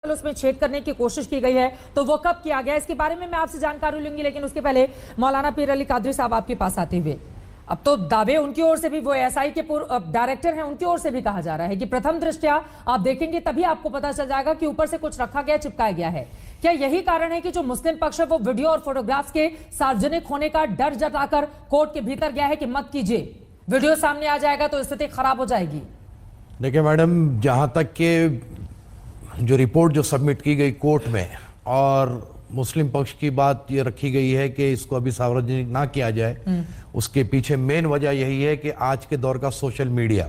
उसमें छेद करने की कोशिश की गई है, तो वो कब किया गया, इसके बारे में मैं आपसे जानकारी लूंगी। लेकिन उसके पहले मौलाना पीर अली कादरी साहब आपके पास आते हुए, अब तो दावे उनकी ओर से भी, वो एएसआई के पूर्व डायरेक्टर हैं, उनकी ओर से भी कहा जा रहा है कि प्रथम दृष्टया आप देखेंगे तभी आपको पता चल जाएगा कि ऊपर से कुछ रखा गया, चिपकाया गया है। क्या यही कारण है कि जो मुस्लिम पक्ष है वो वीडियो और फोटोग्राफ्स के सार्वजनिक होने का डर जताकर कोर्ट के भीतर गया है कि मत कीजिए, वीडियो सामने आ जाएगा तो स्थिति खराब हो जाएगी? देखिए मैडम, जहाँ तक के जो रिपोर्ट जो सबमिट की गई कोर्ट में और मुस्लिम पक्ष की बात ये रखी गई है कि इसको अभी सार्वजनिक ना किया जाए, उसके पीछे मेन वजह यही है कि आज के दौर का सोशल मीडिया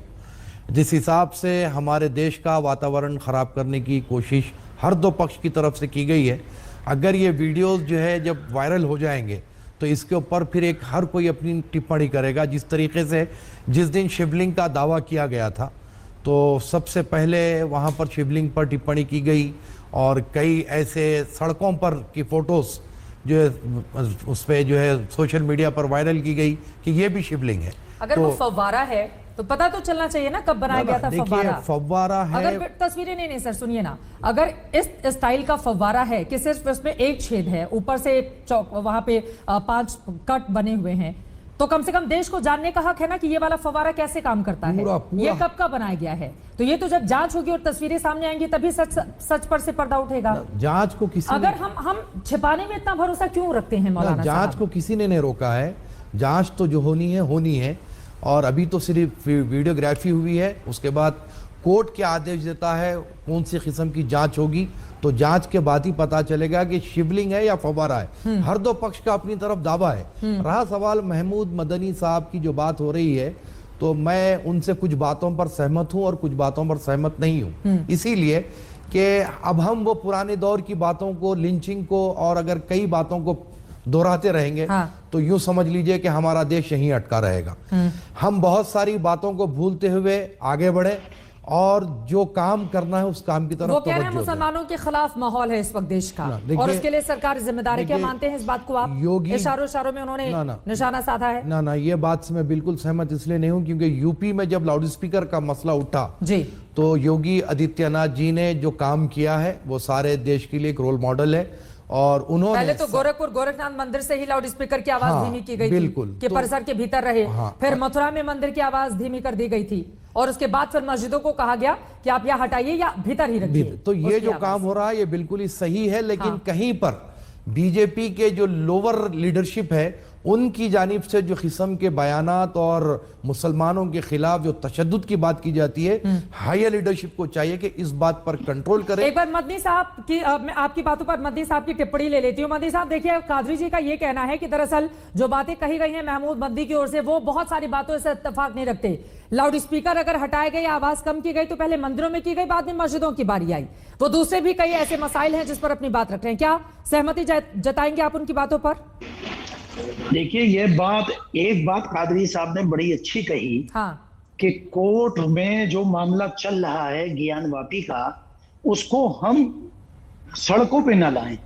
जिस हिसाब से हमारे देश का वातावरण खराब करने की कोशिश हर दो पक्ष की तरफ से की गई है, अगर ये वीडियोस जो है जब वायरल हो जाएंगे तो इसके ऊपर फिर एक हर कोई अपनी टिप्पणी करेगा। जिस तरीके से जिस दिन शिवलिंग का दावा किया गया था तो सबसे पहले वहाँ पर शिवलिंग पर टिप्पणी की गई और कई ऐसे सड़कों पर की फोटोज जो है उस पर जो है सोशल मीडिया पर वायरल की गई कि ये भी शिवलिंग है। अगर वो फव्वारा है तो पता तो चलना चाहिए ना कब बनाया गया था फव्वारा। फव्वारा है, अगर तस्वीरें नहीं सर सुनिए ना, अगर इस स्टाइल का फव्वारा है कि सिर्फ इसमें एक छेद है, ऊपर से चौक वहां पे 5 कट बने हुए हैं, तो कम से कम देश को जानने का हक है ना कि ये वाला फव्वारा कैसे काम करता है, ये कब का बनाया गया है। तो ये तो जब जांच होगी और तस्वीरें सामने आएंगी तभी सच पर से पर्दा उठेगा। जांच को किसी अगर हम छिपाने में इतना भरोसा क्यों रखते हैं मौलाना? जांच को किसी ने नहीं रोका है, जांच तो जो होनी है। और अभी तो सिर्फ वीडियोग्राफी हुई है, उसके बाद कोर्ट क्या आदेश देता है, कौन सी किस्म की जांच होगी, तो जांच के बाद ही पता चलेगा कि शिवलिंग है या फव्वारा है। हर दो पक्ष का अपनी तरफ दावा है। रहा सवाल महमूद मदनी साहब की जो बात हो रही है, तो मैं उनसे कुछ बातों पर सहमत हूं और कुछ बातों पर सहमत नहीं हूं, इसीलिए कि अब हम वो पुराने दौर की बातों को, लिंचिंग को और अगर कई बातों को दोहराते रहेंगे तो यूं समझ लीजिए कि हमारा देश यहीं अटका रहेगा। हम बहुत सारी बातों को भूलते हुए आगे बढ़े और जो काम करना है उस काम की तरफ। वो कह रहे हैं मुसलमानों के खिलाफ माहौल है इस वक्त देश का और उसके लिए सरकार जिम्मेदार है। क्या मानते हैं इस बात को आप? योगी इशारों में उन्होंने निशाना साधा है। ना ये बात से मैं बिल्कुल सहमत इसलिए नहीं हूं क्योंकि यूपी में जब लाउड स्पीकर का मसला उठा जी, तो योगी आदित्यनाथ जी ने जो काम किया है वो सारे देश के लिए एक रोल मॉडल है। और उन्होंने पहले तो गोरखपुर गोरखनाथ मंदिर से ही लाउड स्पीकर की आवाज धीमी की गई बिल्कुल थी कि परिसर के भीतर रहे। फिर मथुरा में मंदिर की आवाज धीमी कर दी गई थी और उसके बाद फिर मस्जिदों को कहा गया कि आप यहाँ हटाइए या भीतर ही रखिए। तो ये जो काम हो रहा है ये बिल्कुल ही सही है, लेकिन कहीं पर बीजेपी के जो लोअर लीडरशिप है उनकी जानिब से जो किस्म के बयानात और मुसलमानों के खिलाफ जो तशद्दुद की बात की जाती है, हायर लीडरशिप को चाहिए कि इस बात पर कंट्रोल करे। एक बार मदनी साहब की मैं आपकी बातों पर मदनी साहब की टिप्पणी ले लेती हूँ। मदनी साहब देखिए, कादरी जी का ये कहना है कि दरअसल जो बातें कही गई हैं महमूद मदनी की ओर से, वो बहुत सारी बातों से इत्तेफाक नहीं रखते। लाउड स्पीकर अगर हटाए गए या आवाज कम की गई तो पहले मंदिरों में की गई, बाद में मस्जिदों की बारी आई। वो दूसरे भी कई ऐसे मसाइल हैं जिस पर अपनी बात रख रहे हैं। क्या सहमति जताएंगे आप उनकी बातों पर? देखिए, ये बात, एक बात कादरी साहब ने बड़ी अच्छी कही कि कोर्ट में जो मामला चल रहा है ज्ञानवापी का, उसको हम सड़कों पे न लाएं।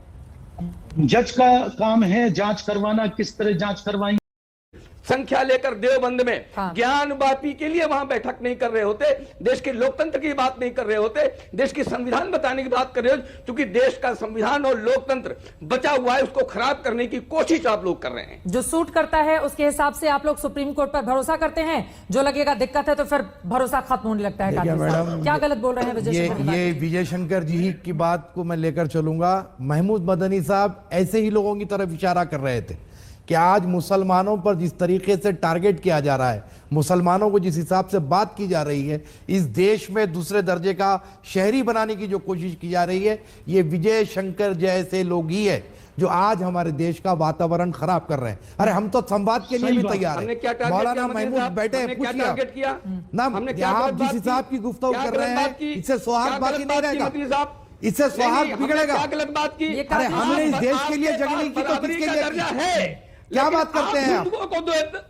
जज का काम है जांच करवाना, किस तरह जांच करवाएंगे। संख्या लेकर देवबंद में ज्ञानवापी के लिए वहां बैठक नहीं कर रहे होते, देश के लोकतंत्र की बात नहीं कर रहे होते, देश की संविधान बताने की बात कर रहे हो, क्योंकि देश का संविधान और लोकतंत्र बचा हुआ है, उसको खराब करने की कोशिश आप लोग कर रहे हैं। जो सूट करता है उसके हिसाब से आप लोग सुप्रीम कोर्ट पर भरोसा करते हैं, जो लगेगा दिक्कत है तो फिर भरोसा खत्म होने लगता है। मैडम क्या गलत बोल रहे हैं ये विजय शंकर जी की बात को मैं लेकर चलूंगा। महमूद मदनी साहब ऐसे ही लोगों की तरफ इशारा कर रहे थे कि आज मुसलमानों पर जिस तरीके से टारगेट किया जा रहा है, मुसलमानों को जिस हिसाब से बात की जा रही है, इस देश में दूसरे दर्जे का शहरी बनाने की जो कोशिश की जा रही है, ये विजय शंकर जैसे लोग ही है जो आज हमारे देश का वातावरण खराब कर रहे हैं। अरे हम तो संवाद के लिए भी तैयार हैं। मौलाना महमूद बैठे पूछिए ना, आप जिस हिसाब की गुफ्तगू कर रहे हैं इससे सौहार्द बाकी नहीं रहेगा, इससे सौहार्द बिगड़ेगा। गलत बात की। अरे हमने इस देश के लिए जंग नहीं की तो किसके लिए है? क्या बात करते हैं आप?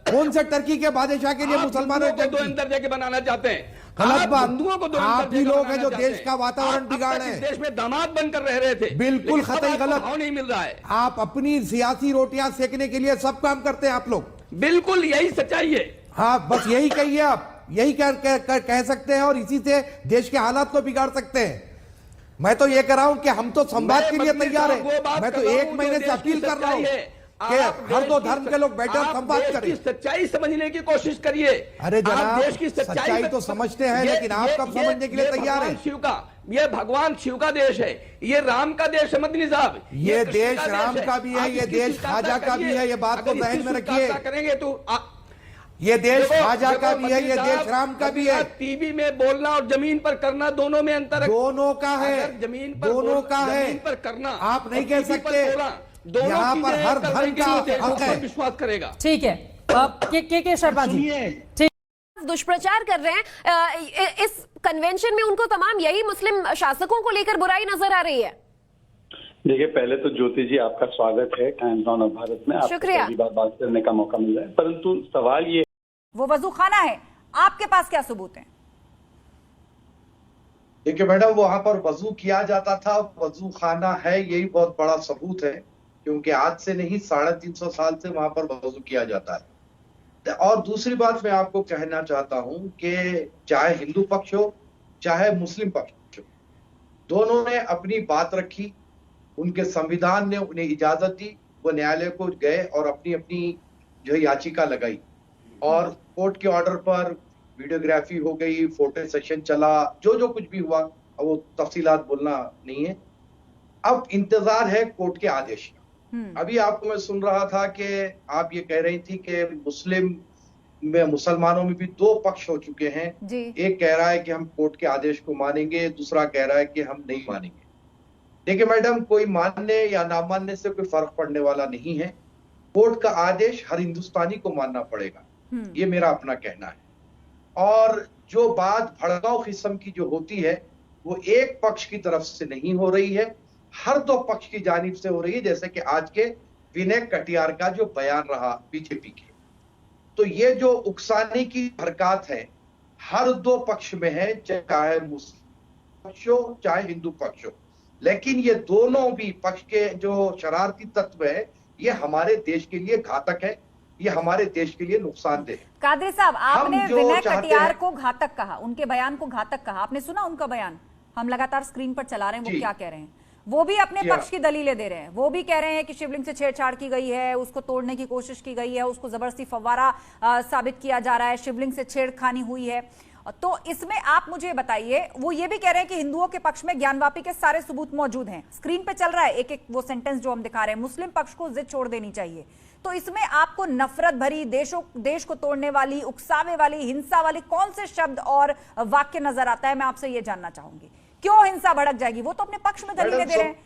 कौन से टर्की के बादशाह के लिए मुसलमानों को दो दर्जे के बनाना चाहते हैं? गलत बात। आप ही लोग हैं जो देश का वातावरण बिगाड़ रहे हैं। देश में दामाद बनकर रह रहे थे, बिल्कुल कतई गलत नहीं मिल रहा है। आप अपनी सियासी रोटियां सेकने के लिए सब काम करते हैं आप लोग। बिल्कुल यही सच्चाई है। हाँ, बस यही कहिए, आप यही कह सकते हैं और इसी से देश के हालात को बिगाड़ सकते हैं। मैं तो ये कर रहा हूं कि हम तो संवाद के लिए तैयार वो है। बात मैं तो कर रहा 1 हूं महीने जो से देश की अपील कर रहा हूं सच्चाई है। कि हर दो धर्म के लोग बैठे और संवाद देश करें। की सच्चाई समझने की कोशिश करिए। अरे जनाब, आप देश की सच्चाई तो समझते हैं, लेकिन आप कब समझने के लिए तैयार हैं? ये भगवान शिव का देश है, ये राम का देश है मदनी साहब। ये देश राम का भी है, ये देश ख्वाजा का भी है, ये बात को ध्यान में रखिए। करेंगे तो ये देश ख्वाजा का भी है, ये देश राम का भी है। टीवी में बोलना और जमीन पर करना दोनों में अंतर है। दोनों का है, जमीन पर दोनों का है। जमीन पर करना आप नहीं कह सकते यहाँ पर हर धर्म का हक है। विश्वास करेगा। ठीक है, के शर्मा जी ठीक दुष्प्रचार कर रहे हैं। इस कन्वेंशन में उनको तमाम यही मुस्लिम शासकों को लेकर बुराई नजर आ रही है। देखिए, पहले तो ज्योति जी आपका स्वागत है टाइम्स ऑन भारत में। आपको पहली बार बात करने का मौका मिला है, परंतु सवाल ये, वो वजू खाना है, आपके पास क्या सबूत है? देखिए मैडम, वहां पर वजू किया जाता था, वजू खाना है, यही बहुत बड़ा सबूत है, क्योंकि आज से नहीं 350 साल से वहां पर वजू किया जाता है। और दूसरी बात मैं आपको कहना चाहता हूं कि चाहे हिंदू पक्ष हो चाहे मुस्लिम पक्ष हो, दोनों ने अपनी बात रखी, उनके संविधान ने उन्हें इजाजत दी, वो न्यायालय को गए और अपनी अपनी जो याचिका लगाई, और कोर्ट के ऑर्डर पर वीडियोग्राफी हो गई, फोटो सेशन चला, जो कुछ भी हुआ, वो तफसीलात बोलना नहीं है। अब इंतजार है कोर्ट के आदेश का। अभी आपको मैं सुन रहा था कि आप ये कह रही थी कि मुसलमानों में भी 2 पक्ष हो चुके हैं। एक कह रहा है कि हम कोर्ट के आदेश को मानेंगे, दूसरा कह रहा है कि हम नहीं मानेंगे। देखिए मैडम, कोई मानने या ना मानने से कोई फर्क पड़ने वाला नहीं है। कोर्ट का आदेश हर हिंदुस्तानी को मानना पड़ेगा, ये मेरा अपना कहना है। और जो बात भड़काऊ किस्म की जो होती है, वो एक पक्ष की तरफ से नहीं हो रही है, हर 2 पक्ष की जानिब से हो रही है। जैसे कि आज के विनय कटियार का जो बयान रहा बीजेपी के, तो ये जो उकसाने की हरकत है हर 2 पक्ष में है, चाहे मुस्लिम पक्ष हो चाहे हिंदू पक्ष हो। लेकिन ये दोनों भी पक्ष के जो शरारती तत्व है, ये हमारे देश के लिए घातक है, ये हमारे देश के लिए नुकसानदेह है। कादरी साहब, आपने विनय कटियार को घातक कहा, उनके बयान को घातक कहा, आपने सुना उनका बयान? हम लगातार स्क्रीन पर चला रहे हैं, वो क्या कह रहे हैं। वो भी अपने पक्ष की दलीलें दे रहे हैं। वो भी कह रहे हैं कि शिवलिंग से छेड़छाड़ की गई है, उसको तोड़ने की कोशिश की गई है, उसको जबरदस्ती फव्वारा साबित किया जा रहा है, शिवलिंग से छेड़खानी हुई है। तो इसमें आप मुझे बताइए, वो ये भी कह रहे हैं कि हिंदुओं के पक्ष में ज्ञानवापी के सारे सबूत मौजूद हैं। स्क्रीन पे चल रहा है एक एक वो सेंटेंस जो हम दिखा रहे हैं, मुस्लिम पक्ष को जिद छोड़ देनी चाहिए। तो इसमें आपको नफरत भरी, देश को तोड़ने वाली, उकसावे वाली, हिंसा वाली कौन से शब्द और वाक्य नजर आता है? मैं आपसे ये जानना चाहूंगी, क्यों हिंसा भड़क जाएगी? वो तो अपने पक्ष में दलीलें दे रहे हैं।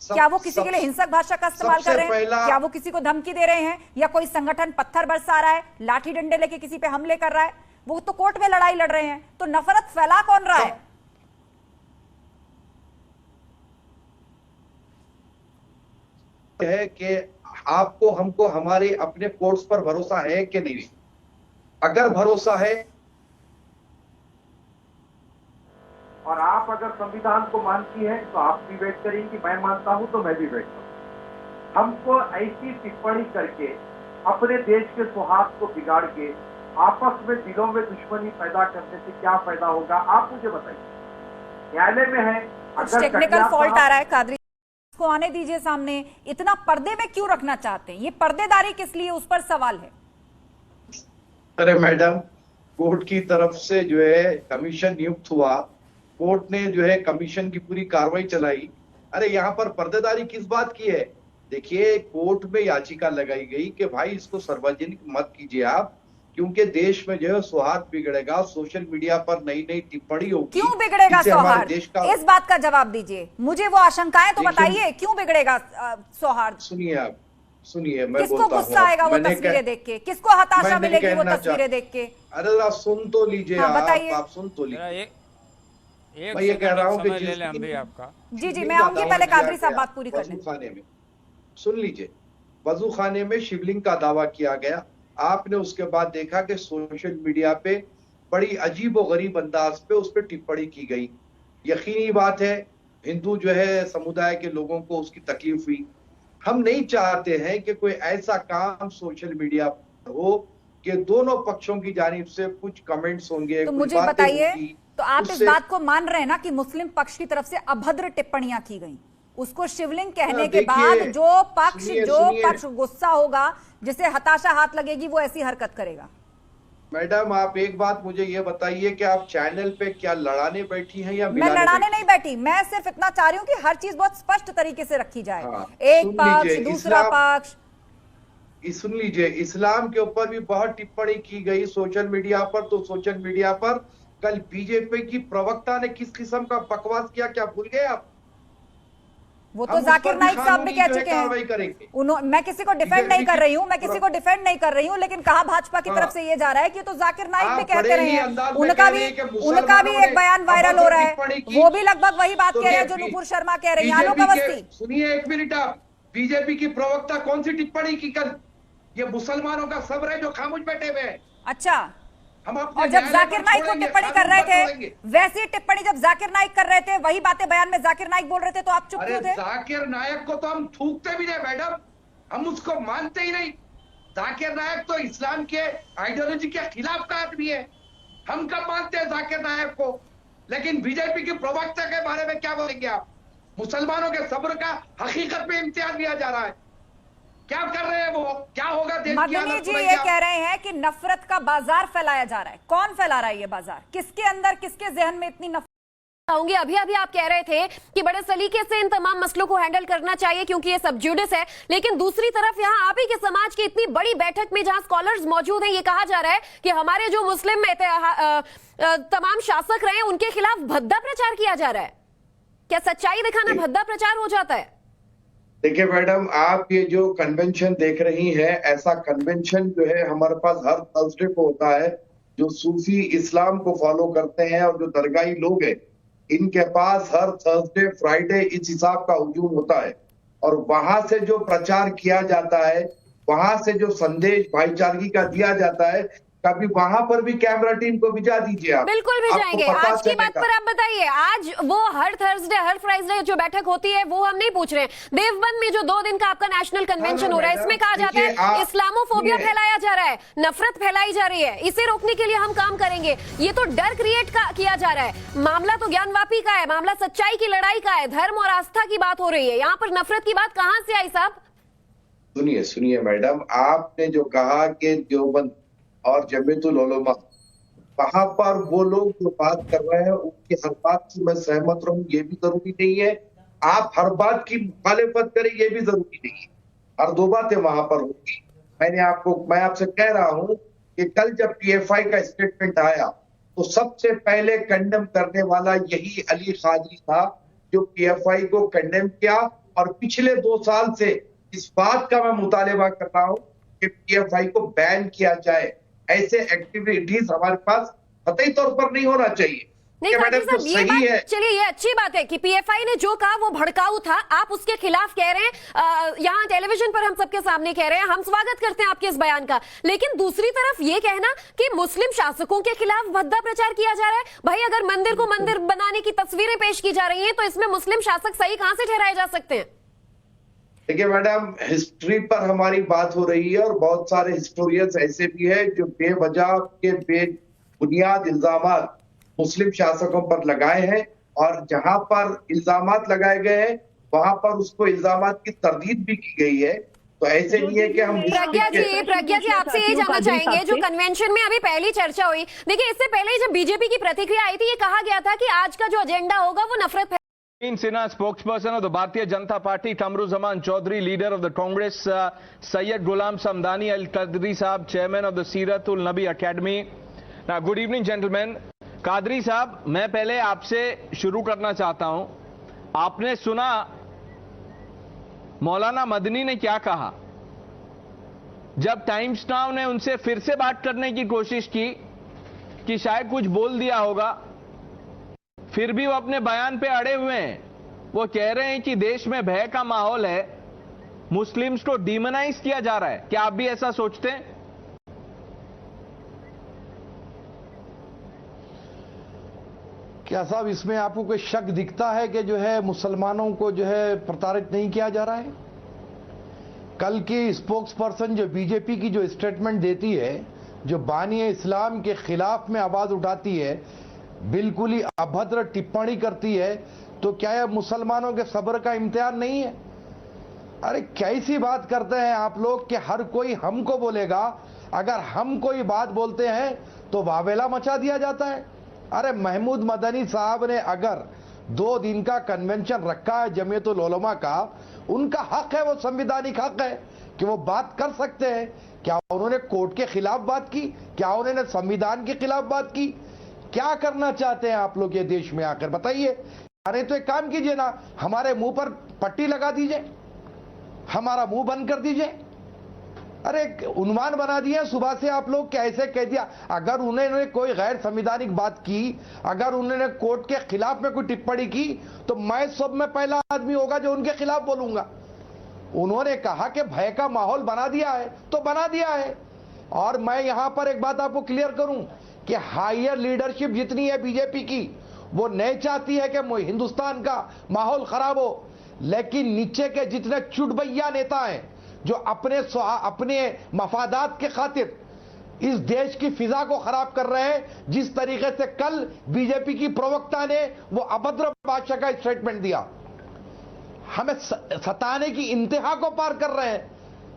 क्या वो किसी के लिए हिंसक भाषा का इस्तेमाल कर रहे हैं? क्या वो किसी को धमकी दे रहे हैं? या कोई संगठन पत्थर बरसा रहा है, लाठी डंडे लेके किसी पे हमले कर रहा है? वो तो कोर्ट में लड़ाई लड़ रहे हैं। तो नफरत फैला कौन रहा है? है कि आपको हमको हमारे अपने कोर्ट्स पर भरोसा है कि नहीं? अगर भरोसा है, और आप अगर संविधान को मानती हैं तो आप भी वेट करेंगी, मैं मानता हूं तो मैं भी वेट करूंगा। हमको ऐसी टिप्पणी करके अपने देश के सौहार्द को बिगाड़ के आपस में दिलों में दुश्मनी पैदा करने से क्या फायदा होगा? आप मुझे बताइए। न्यायालय में है, अगर टेक्निकल फॉल्ट आ रहा है, कादरी को आने दीजिए सामने। इतना पर्दे में क्यों रखना चाहते हैं? ये पर्देदारी किस लिए, उस पर सवाल है। अरे मैडम, कोर्ट की तरफ से जो है कमीशन नियुक्त हुआ, कोर्ट ने जो है कमीशन की पूरी कार्रवाई चलाई। अरे यहाँ पर पर्देदारी किस बात की है? देखिए, कोर्ट में याचिका लगाई गई कि भाई इसको सार्वजनिक मत कीजिए आप, क्योंकि देश में जो है सौहार्द बिगड़ेगा, सोशल मीडिया पर नई नई टिप्पणी होगी। क्यों बिगड़ेगा सौहार्द? इस बात का जवाब दीजिए मुझे। वो आशंकाएं तो बताइए, क्यों बिगड़ेगा सौहार्द? सुनिए आप, सुनिए, मैं किसको गुस्सा आएगा वो तस्वीरें देख के? किसको हताशा मिलेगी वो तस्वीरें देख के? अरे सुन तो लीजिए, आप सुन तो लीजिए। मैं ये कह रहा हूँ कि जी मैं आऊंगी, पहले कादरी साहब बात पूरी कर लें। खाने में सुन लीजिए, वजू खाने में शिवलिंग का दावा किया गया। आपने उसके बाद देखा कि सोशल मीडिया पे बड़ी अजीब व गरीब अंदाज पे उस पर टिप्पणी की गई। यकीनी बात है हिंदू जो है समुदाय के लोगों को उसकी तकलीफ हुई। हम नहीं चाहते हैं कि कोई ऐसा काम सोशल मीडिया पर हो कि दोनों पक्षों की जानिब से कुछ कमेंट्स होंगे, तो मुझे बताइए, तो आप इस बात को मान रहे हैं ना कि मुस्लिम पक्ष की तरफ से अभद्र टिप्पणियां की गई, उसको शिवलिंग कहने के बाद जो पक्ष गुस्सा होगा, जिसे हताशा हाथ लगेगी, वो ऐसी हरकत करेगा। मैडम आप एक बात मुझे ये बताइए कि आप चैनल पे क्या लड़ाने बैठी हैं या मैं लड़ाने नहीं बैठी, मैं सिर्फ इतना चाह रही हूँ कि हर चीज बहुत स्पष्ट तरीके से रखी जाए। एक पक्ष दूसरा पक्ष। सुन लीजिए, इस्लाम के ऊपर भी बहुत टिप्पणी की गई सोशल मीडिया पर। तो सोशल मीडिया पर कल बीजेपी की प्रवक्ता ने किस किस्म का बकवास किया, क्या भूल गए आप? वो तो जाकिर नाइक साहब भी कह चुके हैं। मैं किसी को डिफेंड नहीं कर रही हूँ, मैं किसी को डिफेंड नहीं कर रही हूँ, लेकिन कहा भाजपा की तरफ से ये जा रहा है कि तो जाकिर नाइक भी कहते रहे हैं। उनका भी एक बयान वायरल हो रहा है, वो भी लगभग वही बात कह रहे हैं जो नुपुर शर्मा कह रहे हैं। आलोक अवस्थी सुनिए एक मिनट, आप बीजेपी की प्रवक्ता कौन सी टिप्पणी की कल? ये मुसलमानों का सब्र है जो खामोश बैठे हुए हैं। अच्छा, और जब जाकिर नाइक को टिप्पणी कर रहे थे, वैसी टिप्पणी जब जाकिर नाइक कर रहे थे, वही बातें बयान में जाकिर नाइक बोल रहे थे, तो आप चुप क्यों थे? जाकिर नाइक को तो हम थूकते भी नहीं मैडम, हम उसको मानते ही नहीं। जाकिर नाइक तो इस्लाम के आइडियोलॉजी के खिलाफ का आदमी है, हम कब मानते हैं जाकिर नाइक को? लेकिन बीजेपी की प्रवक्ता के बारे में क्या बोलेंगे आप? मुसलमानों के सब्र का हकीकत में इम्तिहान दिया जा रहा है। क्या कर रहे हैं वो? क्या होगा देश की हालत? मदनी जी ये कह रहे हैं कि नफरत का बाजार फैलाया जा रहा है। कौन फैला रहा है ये बाजार? किसके अंदर, किसके जहन में इतनी नफरत? अभी आप कह रहे थे कि बड़े सलीके से इन तमाम मसलों को हैंडल करना चाहिए क्योंकि ये सब जुडिस है, लेकिन दूसरी तरफ यहाँ आप ही के समाज की इतनी बड़ी बैठक में जहां स्कॉलर्स मौजूद हैं, ये कहा जा रहा है कि हमारे जो मुस्लिम तमाम शासक रहे हैं उनके खिलाफ भद्दा प्रचार किया जा रहा है। क्या सच्चाई दिखाना भद्दा प्रचार हो जाता है? देखिए मैडम, आप ये जो कन्वेंशन देख रही हैं, ऐसा कन्वेंशन जो है हमारे पास हर थर्सडे को होता है। जो सूफी इस्लाम को फॉलो करते हैं और जो दरगाही लोग हैं, इनके पास हर थर्सडे फ्राइडे इस हिसाब का हुजूम होता है। और वहां से जो प्रचार किया जाता है, वहां से जो संदेश भाईचारगी का दिया जाता है, कभी वहां पर भी कैमरा टीम को भिजा दीजिए आप। बिल्कुल भिजाएंगे। आज की बात पर आप बताइए, आज वो हर थर्सडे हर फ्राइडे जो बैठक होती है वो हम नहीं पूछ रहे हैं। देवबंद में जो 2 दिन का आपका नेशनल कन्वेंशन हो रहा है, इसमें कहा जाता है इस्लामोफोबिया फैलाया जा रहा है, नफरत फैलाई जा रही है, इसे रोकने के लिए हम काम करेंगे। ये तो डर क्रिएट किया जा रहा है। मामला तो ज्ञानवापी का है, मामला सच्चाई की लड़ाई का है, धर्म और आस्था की बात हो रही है। यहाँ पर नफरत की बात कहां से आई साहब? सुनिए मैडम, आपने जो कहा कि देवबंद और जमीयतुल उलमा, वहां पर वो लोग जो बात कर रहे हैं उनकी हर बात से मैं सहमत रहूं, ये भी जरूरी नहीं है। आप हर बात की मुखालिफत करें, ये भी जरूरी नहीं है। हर 2 बातें वहां पर होगी। मैं आपसे कह रहा हूं कि कल जब पीएफआई का स्टेटमेंट आया तो सबसे पहले कंडेम करने वाला यही अली कादरी था, जो पीएफआई को कंडेम किया। और पिछले 2 साल से इस बात का मैं मुतालिबा कर रहा हूं कि पीएफआई को बैन किया जाए। ऐसे एक्टिविटीज हमारे पास कतई तौर पर नहीं होना चाहिए। नहीं मैडम, तो सही है। चलिए, ये अच्छी बात है कि पीएफआई ने जो कहा वो भड़काऊ था, आप उसके खिलाफ कह रहे हैं, यहाँ टेलीविजन पर हम सबके सामने कह रहे हैं, हम स्वागत करते हैं आपके इस बयान का। लेकिन दूसरी तरफ ये कहना कि मुस्लिम शासकों के खिलाफ भद्दा प्रचार किया जा रहा है, भाई अगर मंदिर को मंदिर बनाने की तस्वीरें पेश की जा रही है तो इसमें मुस्लिम शासक सही कहां से ठहराए जा सकते हैं? देखिए मैडम, हिस्ट्री पर हमारी बात हो रही है और बहुत सारे हिस्टोरियंस ऐसे भी हैं जो बेवजह के बेबुनियाद इल्जामात मुस्लिम शासकों पर लगाए हैं, और जहां पर इल्जामात लगाए गए हैं वहां पर उसको इल्जामात की तरदीद भी की गई है। तो ऐसे नहीं है कि हम प्रज्ञा जी आपसे ये जानना चाहेंगे, जो कन्वेंशन में अभी पहली चर्चा हुई, देखिए इससे पहले जब बीजेपी की प्रतिक्रिया आई थी, ये कहा गया था कि आज का जो एजेंडा होगा वो नफरत Sinha, spokesperson of the Bharatiya Janata Party, Kamru Zaman Chaudhary, leader of the Congress, Sayyid Ghulam Samdani Al-Qadri Sahab, chairman of the Siratul Nabi Academy. Now, good evening, gentlemen. Qadri Sahab, मैं पहले आपसे शुरू करना चाहता हूं। आपने सुना मौलाना मदनी ने क्या कहा जब टाइम्स नाउ ने उनसे फिर से बात करने की कोशिश की कि शायद कुछ बोल दिया होगा, फिर भी वो अपने बयान पे अड़े हुए हैं। वो कह रहे हैं कि देश में भय का माहौल है, मुस्लिम्स को डीमोनाइज किया जा रहा है। क्या आप भी ऐसा सोचते हैं? क्या साहब इसमें आपको कोई शक दिखता है कि जो है मुसलमानों को जो है प्रताड़ित नहीं किया जा रहा है? कल की स्पोक्स पर्सन जो बीजेपी की जो स्टेटमेंट देती है, जो बानी इस्लाम के खिलाफ में आवाज उठाती है, बिल्कुल ही अभद्र टिप्पणी करती है, तो क्या यह मुसलमानों के सब्र का इम्तिहान नहीं है? अरे कैसी बात करते हैं आप लोग कि हर कोई हमको बोलेगा, अगर हम कोई बात बोलते हैं तो वावेला मचा दिया जाता है। अरे महमूद मदनी साहब ने अगर 2 दिन का कन्वेंशन रखा है जमीयतुल उलमा का, उनका हक है, वो संवैधानिक हक है कि वो बात कर सकते हैं। क्या उन्होंने कोर्ट के खिलाफ बात की? क्या उन्होंने संविधान के खिलाफ बात की? क्या करना चाहते हैं आप लोग ये देश में आकर बताइए? अरे तो एक काम कीजिए ना, हमारे मुंह पर पट्टी लगा दीजिए, हमारा मुंह बंद कर दीजिए। अरे उन्मान बना दिया सुबह से आप लोग, कैसे कह दिया? अगर उन्होंने कोई गैर संवैधानिक बात की, अगर उन्होंने कोर्ट के खिलाफ में कोई टिप्पणी की, तो मैं सब में पहला आदमी होगा जो उनके खिलाफ बोलूंगा। उन्होंने कहा कि भय का माहौल बना दिया है, तो बना दिया है। और मैं यहां पर एक बात आपको क्लियर करूं कि हायर लीडरशिप जितनी है बीजेपी की, वो नहीं चाहती है कि हिंदुस्तान का माहौल खराब हो, लेकिन नीचे के जितने चुटभैया नेता हैं जो अपने मफादात के खातिर इस देश की फिजा को खराब कर रहे हैं, जिस तरीके से कल बीजेपी की प्रवक्ता ने वो अभद्र भाषा का स्टेटमेंट दिया, हमें सताने की इंतहा को पार कर रहे हैं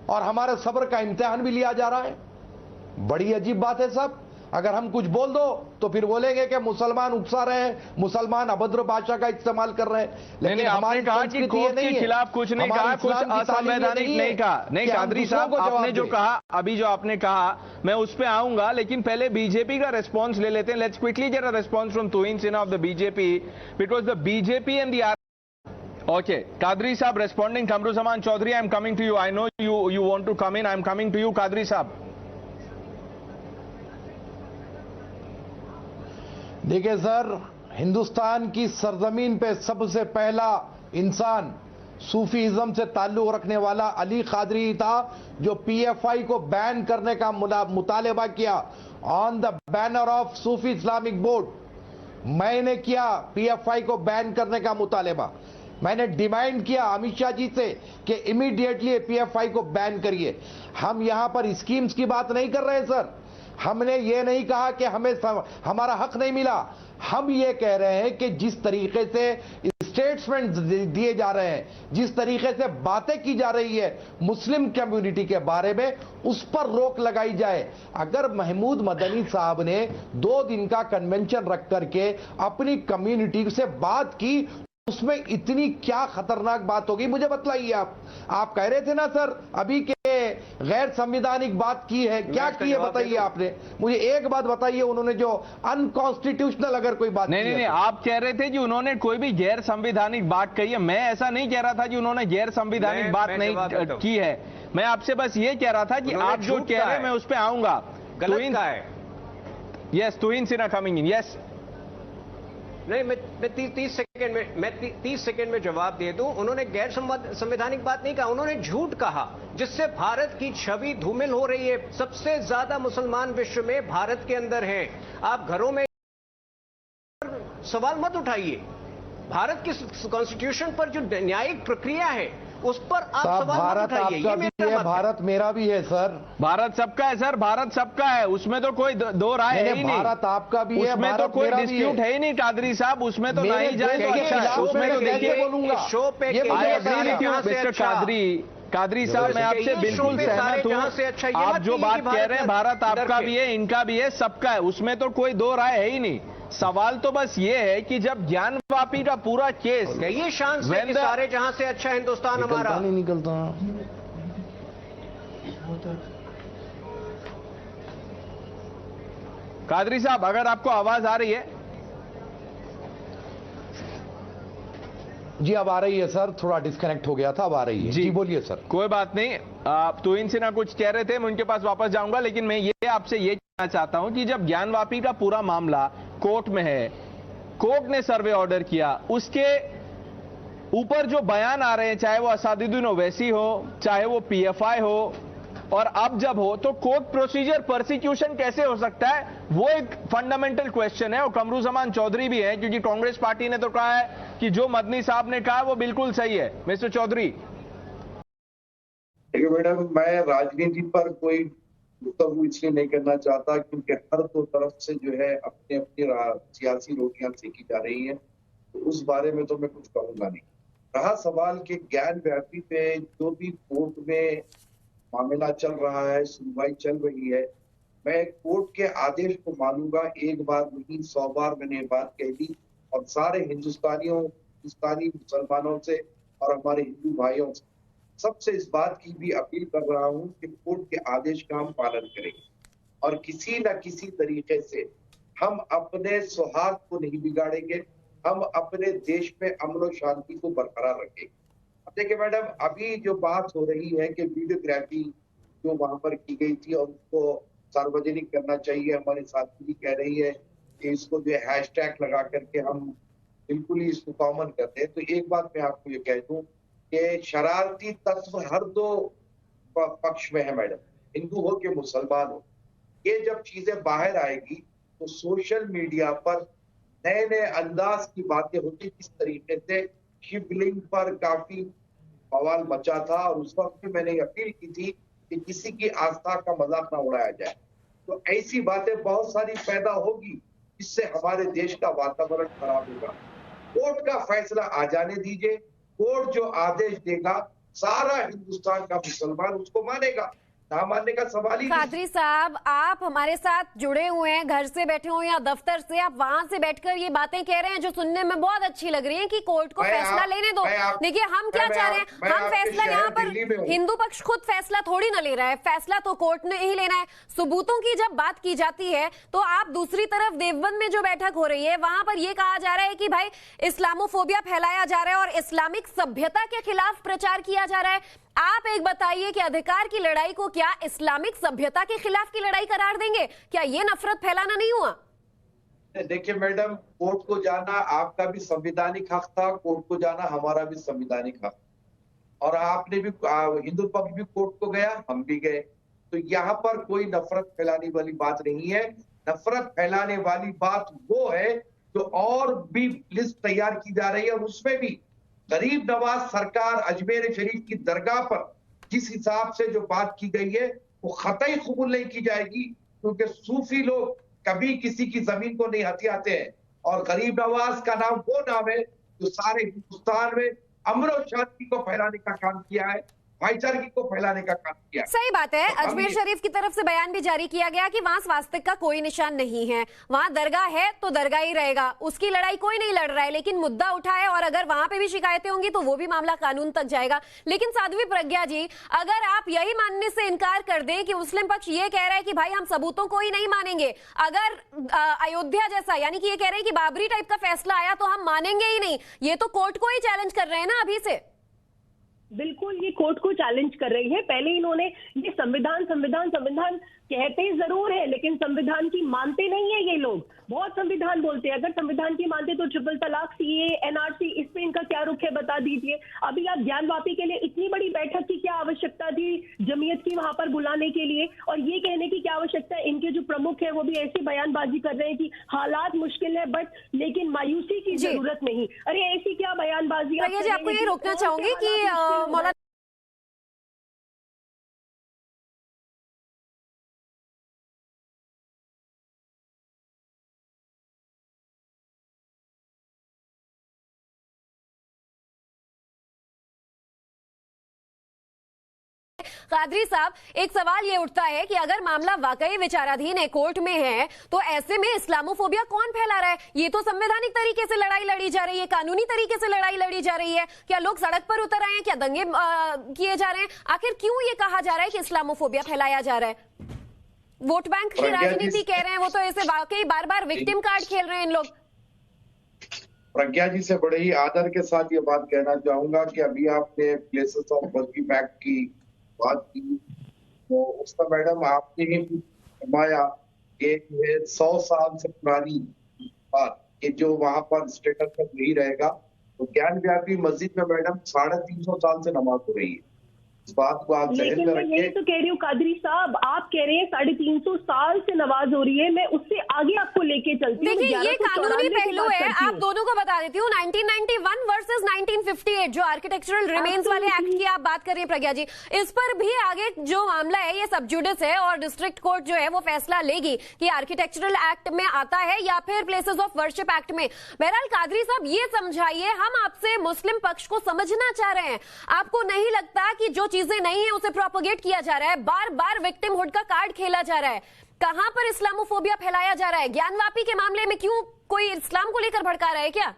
और हमारे सब्र का इम्तिहान भी लिया जा रहा है। बड़ी अजीब बात है साहब। अगर हम कुछ बोल दो तो फिर बोलेंगे कि मुसलमान उकसा रहे हैं, मुसलमान अभद्र भाषा का इस्तेमाल कर रहे हैं। लेकिन आपने कहा कि कोर्ट के खिलाफ कुछ नहीं कहा, कुछ असंवैधानिक नहीं कहा। नहीं कादरी साहब, आपने जो कहा, अभी जो आपने कहा, मैं उस पे आऊंगा, लेकिन पहले बीजेपी का रिस्पॉन्स ले लेते हैं। Let's quickly get a response from Tuhin Sinha of the BJP, because the BJP and the Okay, Kadri Saab responding, Kamruzaman Chaudhary, I am coming to you. I know you want to come in. I am coming to you, Kadri Saab. देखिए sir, Hindustan की सरजमीन पे सबसे पहला इंसान सूफीइज्म से ताल्लुक रखने वाला अली कादरी था, जो पीएफआई को बैन करने का मुतालबा किया on the banner of Sufi Islamic board. मैंने किया पीएफआई को बैन करने का मुतालबा। मैंने डिमांड किया अमित शाह जी से कि इमीडिएटली पीएफआई को बैन करिए। हम यहां पर स्कीम्स की बात नहीं कर रहे हैं सर। हमने ये नहीं कहा कि हमें हमारा हक नहीं मिला। हम ये कह रहे हैं कि जिस तरीके से स्टेटमेंट दिए जा रहे हैं, जिस तरीके से बातें की जा रही है मुस्लिम कम्युनिटी के बारे में, उस पर रोक लगाई जाए। अगर महमूद मदनी साहब ने 2 दिन का कन्वेंशन रख करके अपनी कम्युनिटी से बात की, उसमें इतनी क्या खतरनाक बात होगी मुझे बतलाइए। आप कह रहे थे ना सर अभी के गैर संवैधानिक बात की है, क्या की है बताइए आपने मुझे एक बात बताइए। उन्होंने जो अनकॉन्स्टिट्यूशनल अगर कोई बात नहीं, आप कह रहे थे कि उन्होंने कोई भी गैर संवैधानिक बात कही है। मैं ऐसा नहीं कह रहा था कि उन्होंने गैर संवैधानिक बात नहीं की है। मैं आपसे बस ये कह रहा था कि आप जो कह रहे हैं मैं उस पर आऊंगा। Yes, Tuhin Sinha coming in. Yes, नहीं, मैं 30 सेकंड में जवाब दे दूं। उन्होंने गैर संवैधानिक बात नहीं कहा, उन्होंने झूठ कहा, जिससे भारत की छवि धूमिल हो रही है। सबसे ज्यादा मुसलमान विश्व में भारत के अंदर हैं। आप घरों में सवाल मत उठाइए। भारत की कॉन्स्टिट्यूशन पर जो न्यायिक प्रक्रिया है उस पर आप सवाल मत उठाइए। ये मेरा मत है। भारत मेरा भी है सर। भारत सबका है सर, भारत सबका है, उसमें तो कोई दो राय है ही नहीं। भारत आपका भी है, उसमें तो कोई डिस्प्यूट है ही नहीं कादरी साहब, उसमें तो नहीं जाए। उसमें तो देखिए शो पे कादरी साहब, मैं आपसे बिल्कुल सहमत हूँ। आप जो बात कह रहे हैं भारत आपका भी है, इनका भी है, सबका है, उसमें तो कोई दो राय है ही नहीं। सवाल तो बस ये है कि जब ज्ञानवापी का पूरा केस, ये शान से कि सारे जहां से अच्छा हिंदुस्तान हमारा नहीं निकलता। कादरी साहब, अगर आपको आवाज आ रही है? जी अब आ रही है सर, थोड़ा डिस्कनेक्ट हो गया था, अब आ रही है। जी बोलिए सर। कोई बात नहीं। तुहिन सिन्हा कुछ कह रहे थे, मैं उनके पास वापस जाऊंगा, लेकिन मैं ये आपसे ये कहना चाहता हूं कि जब ज्ञानवापी का पूरा मामला कोर्ट में है, कोर्ट ने सर्वे ऑर्डर किया, उसके ऊपर जो बयान आ रहे हैं, चाहे वो असादुद्दीन ओवैसी हो, चाहे वो पीएफआई हो, और अब जब हो तो कोर्ट प्रोसीजर परसिक्यूशन कैसे हो सकता है, वो एक फंडामेंटल क्वेश्चन है। और कमरुज़मान चौधरी भी है, क्योंकि कांग्रेस पार्टी ने तो कहा है कि जो मदनी साहब ने कहा वो बिल्कुल सही है। मिस्टर चौधरी। देखिए मैडम, मैं राजनीति पर कोई तो वो इसलिए नहीं करना चाहता क्योंकि हर दो तरफ से जो है अपनी अपनी सियासी रोटियां सेकी जा रही हैं, तो उस बारे में तो मैं कुछ कहूंगा नहीं। रहा सवाल के ज्ञान व्यापी पे जो भी कोर्ट में मामला चल रहा है, सुनवाई चल रही है, मैं कोर्ट के आदेश को मानूंगा। एक बार नहीं 100 बार मैंने ये बात कह दी और सारे हिंदुस्तानी मुसलमानों से और हमारे हिंदू भाइयों से सबसे इस बात की भी अपील कर रहा हूं कि कोर्ट के आदेश का हम पालन करेंगे और किसी न किसी तरीके से हम अपने सौहार्द को नहीं बिगाड़ेंगे, हम अपने देश में अमन और शांति को बरकरार रखेंगे। अब देखिए मैडम, अभी जो बात हो रही है कि वीडियोग्राफी जो वहां पर की गई थी और उसको सार्वजनिक करना चाहिए, हमारे साथी भी कह रही है कि इसको जो हैशटैग लगा करके हम बिल्कुल ही इसको कॉमन करते हैं। तो एक बात मैं आपको ये कह दूं कि शरारती तत्व हर दो पक्ष में है मैडम, हिंदू हो कि मुसलमान हो। ये जब चीजें बाहर आएगी तो सोशल मीडिया पर नए नए अंदाज की बातें होती, किस तरीके से शिवलिंग पर काफी बवाल मचा था और उस वक्त भी मैंने अपील की थी कि किसी की आस्था का मजाक ना उड़ाया जाए। तो ऐसी बातें बहुत सारी पैदा होगी जिससे हमारे देश का वातावरण खराब होगा। कोर्ट का फैसला आ जाने दीजिए, कोर्ट जो आदेश देगा सारा हिंदुस्तान का मुसलमान उसको मानेगा, ना मानने का सवाल ही नहीं। कादरी साहब, आप हमारे साथ जुड़े हुए हैं, घर से बैठे हुए या दफ्तर से, आप वहां से बैठकर ये बातें कह रहे हैं जो सुनने में बहुत अच्छी लग रही हैं कि कोर्ट को फैसला लेने दो। देखिए हम क्या चाह रहे हैं, हम फैसला यहाँ पर हिंदू पक्ष खुद फैसला थोड़ी ना ले रहा है, फैसला तो कोर्ट ने ही लेना है। सबूतों की जब बात की जाती है तो आप दूसरी तरफ देवबंद में जो बैठक हो रही है वहां पर यह कहा जा रहा है कि भाई इस्लामोफोबिया फैलाया जा रहा है और इस्लामिक सभ्यता के खिलाफ प्रचार किया जा रहा है। आप एक बताइए कि अधिकार की लड़ाई को क्या इस्लामिक सभ्यता के खिलाफ की लड़ाई करार देंगे? क्या ये नफरत फैलाना नहीं हुआ? देखिए मैडम, कोर्ट को जाना आपका भी संवैधानिक हक था, कोर्ट को जाना हमारा भी संवैधानिक हक, और आपने भी हिंदू पक्ष भी कोर्ट को गया, हम भी गए। तो यहाँ पर कोई नफरत फैलाने वाली बात नहीं है। नफरत फैलाने वाली बात वो है जो और भी लिस्ट तैयार की जा रही है और उसमें भी गरीब नवाज सरकार अजमेर शरीफ की दरगाह पर जिस हिसाब से जो बात की गई है वो कतई कबूल नहीं की जाएगी, क्योंकि सूफी लोग कभी किसी की जमीन को नहीं हथियाते हैं और गरीब नवाज का नाम वो नाम है जो सारे हिंदुस्तान में अमन और शांति को फैलाने का काम किया है, भाईचारे को फैलाने का काम किया। सही बात है। अजमेर शरीफ की तरफ से बयान भी जारी किया गया कि वहां स्वास्तिक का कोई निशान नहीं है, वहां दरगाह है तो दरगाह ही रहेगा, उसकी लड़ाई कोई नहीं लड़ रहा है। लेकिन मुद्दा उठा है और अगर वहां पे भी शिकायतें होंगी तो वो भी मामला कानून तक जाएगा। लेकिन साध्वी प्रज्ञा जी, अगर आप यही मानने से इनकार कर दें कि मुस्लिम पक्ष ये कह रहा है कि भाई हम सबूतों को ही नहीं मानेंगे, अगर अयोध्या जैसा यानी कि ये कह रहे हैं कि बाबरी टाइप का फैसला आया तो हम मानेंगे ही नहीं, ये तो कोर्ट को ही चैलेंज कर रहे हैं ना अभी से। बिल्कुल, ये कोर्ट को चैलेंज कर रही है। पहले इन्होंने ये संविधान कहते जरूर है लेकिन संविधान की मानते नहीं है ये लोग। बहुत संविधान बोलते हैं, अगर संविधान की मानते तो ट्रिपल तलाक, सीए, एनआरसी, इस पे इनका क्या रुख है बता दीजिए। अभी आप ज्ञानवापी के लिए इतनी बड़ी बैठक की क्या आवश्यकता थी जमीयत की वहां पर बुलाने के लिए, और ये कहने की क्या आवश्यकता है? इनके जो प्रमुख है वो भी ऐसी बयानबाजी कर रहे हैं कि हालात मुश्किल है बट लेकिन मायूसी की जरूरत नहीं। अरे ऐसी क्या बयानबाजी। आपको ये रोकना चाहूंगी कि मौलाना कादरी साहब, एक सवाल ये उठता है कि अगर मामला वाकई विचाराधीन है, कोर्ट में है, तो ऐसे में इस्लामोफोबिया कौन फैला रहा है? ये तो संवैधानिक तरीके से लड़ाई लड़ी जा रही है, कानूनी तरीके से लड़ाई लड़ी जा रही है। क्या लोग सड़क पर उतर आए हैं? क्या दंगे किए जा रहे हैं? आखिर क्यों ये कहा जा रहा है कि इस्लामोफोबिया फैलाया जा रहा है? वोट बैंक की राजनीति कह रहे हैं वो, तो ऐसे वाकई बार बार विक्टिम कार्ड खेल रहे हैं इन लोग। प्रज्ञा जी से बड़े ही आदर के साथ ये बात कहना चाहूंगा कि अभी आपने प्लेसेस ऑफ वर्किंग एक्ट की बात की, तो उसका मैडम आपने ही फरमाया कि 100 साल से पुरानी बात कि जो वहां पर स्टेटस पर नहीं रहेगा। तो ज्ञान व्यापी मस्जिद में मैडम 350 साल से नमाज हो रही है इस बात को आप जहन लेकिन में मैं यही रखें। तो कह रही हूँ कादरी साहब, आप कह रहे हैं 350 साल से नमाज हो रही है, मैं उससे आगे आपको लेके चलती हूँ। देखिए ये कानूनी पहलू है, आप दोनों को बता देती हूँ। 1991 वर्सेस 1958 जो आर्किटेक्चरल रिमेन्स वाले एक्ट की आप बात कर रही है प्रज्ञा जी, इस पर भी आगे जो मामला है ये सब जुडिस है और डिस्ट्रिक्ट कोर्ट जो है वो फैसला लेगी कि आर्किटेक्चरल एक्ट में आता है या फिर प्लेसेस ऑफ वर्शिप एक्ट में। बहरहाल कादरी साहब ये समझाइए, हम आपसे मुस्लिम पक्ष को समझना चाह रहे हैं, आपको नहीं लगता कि जो चीजें नहीं है उसे प्रोपोगेट किया जा रहा है, बार बार विक्टिमहुड का कार्ड खेला जा रहा है, कहां पर इस्लामोफोबिया फैलाया जा रहा है? ज्ञानवापी के मामले में क्यों कोई इस्लाम को लेकर भड़का रहा है क्या?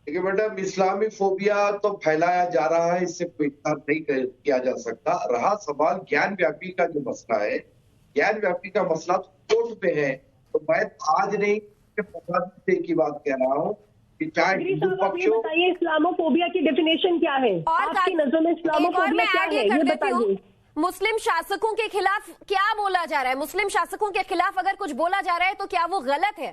देखिए मैडम, इस्लामी फोबिया तो फैलाया जा रहा है, इससे कोई इनकार नहीं किया जा सकता। रहा सवाल ज्ञान व्यापी का जो मसला है, ज्ञान व्यापी का मसला तो कोर्ट पे है, तो मैं आज नहीं की बात कह रहा हूँ कि चाहे हिंदू पक्ष हो। बताइए इस्लामोफोबिया की डेफिनेशन क्या है और आपकी नजर में? इस्लामोफोबिया क्या है ये बताइए। मुस्लिम शासकों के खिलाफ क्या बोला जा रहा है? मुस्लिम शासकों के खिलाफ अगर कुछ बोला जा रहा है तो क्या वो गलत है?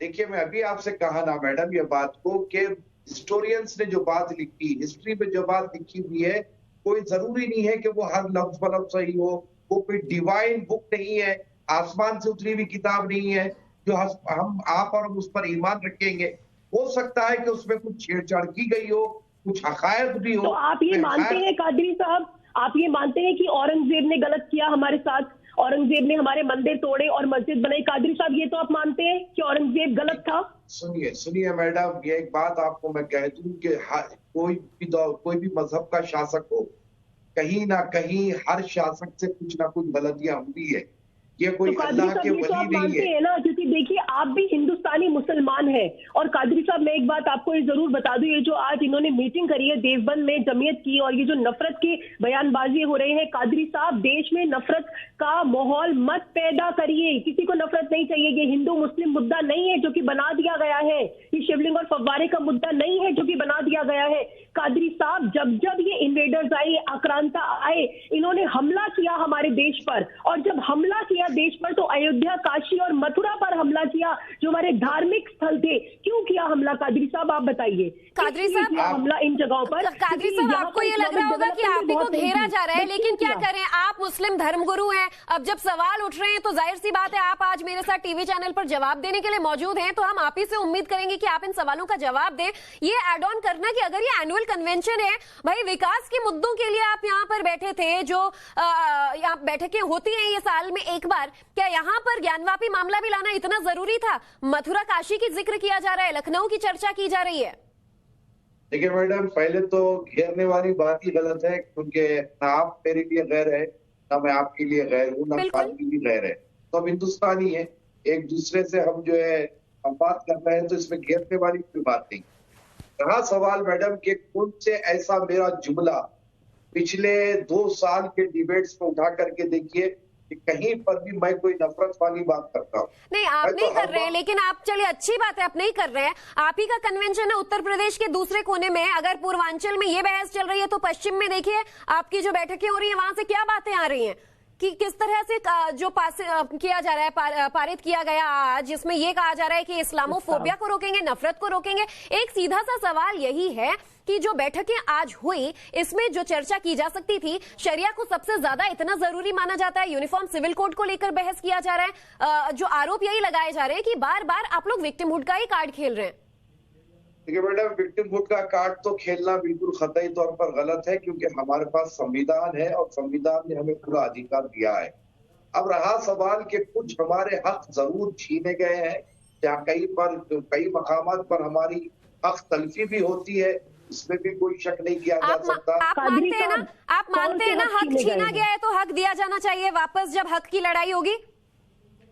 देखिए मैं अभी आपसे कहा ना मैडम ये बात को कि हिस्टोरियंस ने जो बात लिखी, हिस्ट्री में जो बात लिखी हुई है, कोई जरूरी नहीं है कि वो हर लफ्ज फलफ सही हो, वो कोई डिवाइन बुक नहीं है, आसमान से उतरी हुई किताब नहीं है जो हम आप और हम उस पर ईमान रखेंगे। हो सकता है कि उसमें कुछ छेड़छाड़ की गई हो, कुछ हकायत भी हो। तो आप ये मानते हैं कादरी साहब, आप ये मानते हैं कि औरंगजेब ने गलत किया हमारे साथ, औरंगजेब ने हमारे मंदिर तोड़े और मस्जिद बनाई? कादरी साहब ये तो आप मानते हैं कि औरंगजेब गलत था? सुनिए मैडम, ये एक बात आपको मैं कह दूं कि कोई भी मजहब का शासक हो, कहीं ना कहीं हर शासक से कुछ ना कुछ गलतियां होती है। ये कोई तो अल्लाह के वली आप नहीं मानते है हैं ना, क्योंकि देखिए आप भी हिंदुस्तानी मुसलमान हैं। और कादरी साहब मैं एक बात आपको ये जरूर बता दूं, ये जो आज इन्होंने मीटिंग करी है देवबंद में जमीयत की और ये जो नफरत की बयानबाजी हो रही है, कादरी साहब देश में नफरत का माहौल मत पैदा करिए। किसी को नफरत नहीं चाहिए। ये हिंदू मुस्लिम मुद्दा नहीं है जो कि बना दिया गया है, ये शिवलिंग और फव्वारे का मुद्दा नहीं है जो कि बना दिया गया है। कादरी साहब जब ये इन्वेडर्स आए, आक्रांता आए, इन्होंने हमला किया हमारे देश पर, और जब हमला किया देश पर तो अयोध्या, काशी और मथुरा पर हमला किया जो हमारे धार्मिक स्थल थे। क्यों किया हमला कादरी साहब, आप बताइए? कादरी साहब हमला इन जगहों पर। कादरी साहब आपको ये लग रहा होगा कि आप ही को घेरा जा रहा है, लेकिन क्या करें, आप मुस्लिम धर्मगुरु हैं। अब जब सवाल उठ रहे हैं तो जाहिर सी बात है आप आज मेरे साथ टीवी चैनल पर जवाब देने के लिए मौजूद हैं, तो हम आप ही से उम्मीद करेंगे कि आप इन सवालों का जवाब दें। ये एड ऑन करना कि अगर ये एनुअल कन्वेंशन है, भाई विकास के मुद्दों के लिए आप यहाँ पर बैठे थे, जो यहाँ बैठकें होती हैं ये साल में एक बार, क्या यहाँ पर ज्ञानवापी मामला भी लाना इतना जरूरी था? मथुरा काशी की जिक्र किया जा रहा है, लखनऊ की चर्चा की जा रही है। देखिए मैडम, पहले तो घेरने वाली बात ही गलत है, क्योंकि ना आप मेरे लिए गैर है, ना मैं आपके लिए गैर हूँ, ना खाली भी गैर है। तो हम हिंदुस्तानी है, एक दूसरे से हम जो है हम बात कर रहे हैं, तो इसमें घेरने वाली कोई बात नहीं। रहा सवाल मैडम कि कौन से ऐसा मेरा जुमला पिछले 2 साल के डिबेट्स में उठा करके देखिए कि कहीं पर भी मैं कोई नफरत वाली बात करता हूँ? नहीं, आप नहीं कर रहे हैं, लेकिन आप चलिए अच्छी बात है आप नहीं कर रहे हैं। आप ही का कन्वेंशन है उत्तर प्रदेश के दूसरे कोने में। अगर पूर्वांचल में ये बहस चल रही है तो पश्चिम में देखिए आपकी जो बैठकें हो रही है वहां से क्या बातें आ रही हैं कि किस तरह से जो पास किया जा रहा है, पारित किया गया आज, जिसमें यह कहा जा रहा है कि इस्लामोफोबिया को रोकेंगे, नफरत को रोकेंगे। एक सीधा सा सवाल यही है कि जो बैठकें आज हुई इसमें जो चर्चा की जा सकती थी, शरिया को सबसे ज्यादा इतना जरूरी माना जाता है, यूनिफॉर्म सिविल कोड को लेकर बहस किया जा रहा है, जो आरोप यही लगाए जा रहे हैं कि बार बार आप लोग विक्टिमहुड का ही कार्ड खेल रहे हैं। देखिए मैडम, विक्टिमहुड का कार्ड तो खेलना बिल्कुल खतई तौर पर गलत है, क्योंकि हमारे पास संविधान है और संविधान ने हमें पूरा अधिकार दिया है। अब रहा सवाल कि कुछ हमारे हक जरूर छीने गए हैं, या कई मकामात पर हमारी हक तलफी भी होती है, इसमें भी कोई शक नहीं किया जा सकता। आप मानते हैं ना हक छीना गया है तो हक दिया जाना चाहिए वापस जब हक की लड़ाई होगी?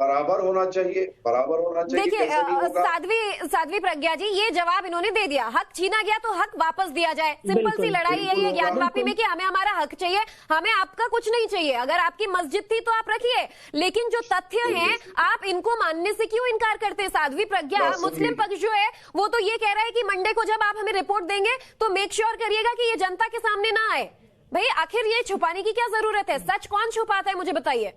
बराबर होना चाहिए, बराबर होना चाहिए। देखिए साध्वी प्रज्ञा जी, ये जवाब इन्होंने दे दिया, हक छीना गया तो हक वापस दिया जाए। सिंपल सी लड़ाई यही है ज्ञानवापी में कि हमें हमारा हक चाहिए, हमें आपका कुछ नहीं चाहिए। अगर आपकी मस्जिद थी तो आप रखिए, लेकिन जो तथ्य हैं आप इनको मानने से क्यों इनकार करते हैं? साध्वी प्रज्ञा, मुस्लिम पक्ष जो है वो तो ये कह रहा है कि मंडे को जब आप हमें रिपोर्ट देंगे तो मेक श्योर करिएगा कि ये जनता के सामने ना आए। भाई आखिर ये छुपाने की क्या जरूरत है? सच कौन छुपाता है, मुझे बताइए।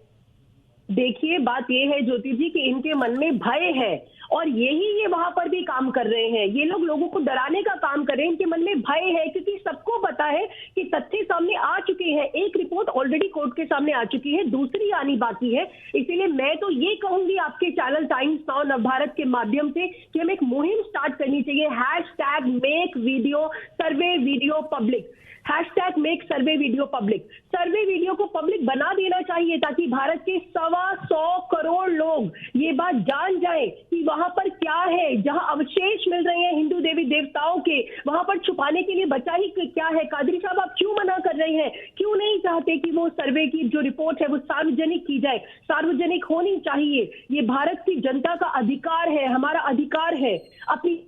देखिए बात ये है ज्योति जी कि इनके मन में भय है और यही ये वहां पर भी काम कर रहे हैं। ये लोग लोगों को डराने का काम कर रहे हैं। इनके मन में भय है क्योंकि सबको सबको पता है कि तथ्य सामने आ चुके हैं। एक रिपोर्ट ऑलरेडी कोर्ट के सामने आ चुकी है, दूसरी आनी बाकी है। इसीलिए मैं तो ये कहूंगी आपके चैनल टाइम्स नाउ नवभारत के माध्यम से कि हमें एक मुहिम स्टार्ट करनी चाहिए, #मेक सर्वे वीडियो पब्लिक। सर्वे वीडियो को पब्लिक बना देना चाहिए ताकि भारत के 125 करोड़ लोग ये बात जान जाएं कि वहां पर क्या है। जहां अवशेष मिल रहे हैं हिंदू देवी देवताओं के, वहां पर छुपाने के लिए बचा ही क्या है? कादरी साहब, आप क्यों मना कर रहे हैं? क्यों नहीं चाहते कि वो सर्वे की जो रिपोर्ट है वो सार्वजनिक की जाए? सार्वजनिक होनी चाहिए। ये भारत की जनता का अधिकार है, हमारा अधिकार है। अपनी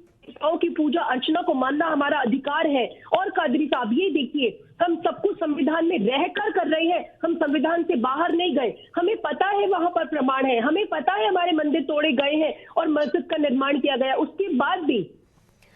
की पूजा अर्चना को मानना हमारा अधिकार है। और कादरी साहब, ये देखिए, हम सब कुछ संविधान में रहकर कर रहे हैं, हम संविधान से बाहर नहीं गए। हमें पता है वहां पर प्रमाण है, हमें पता है हमारे मंदिर तोड़े गए हैं और मस्जिद का निर्माण किया गया। उसके बाद भी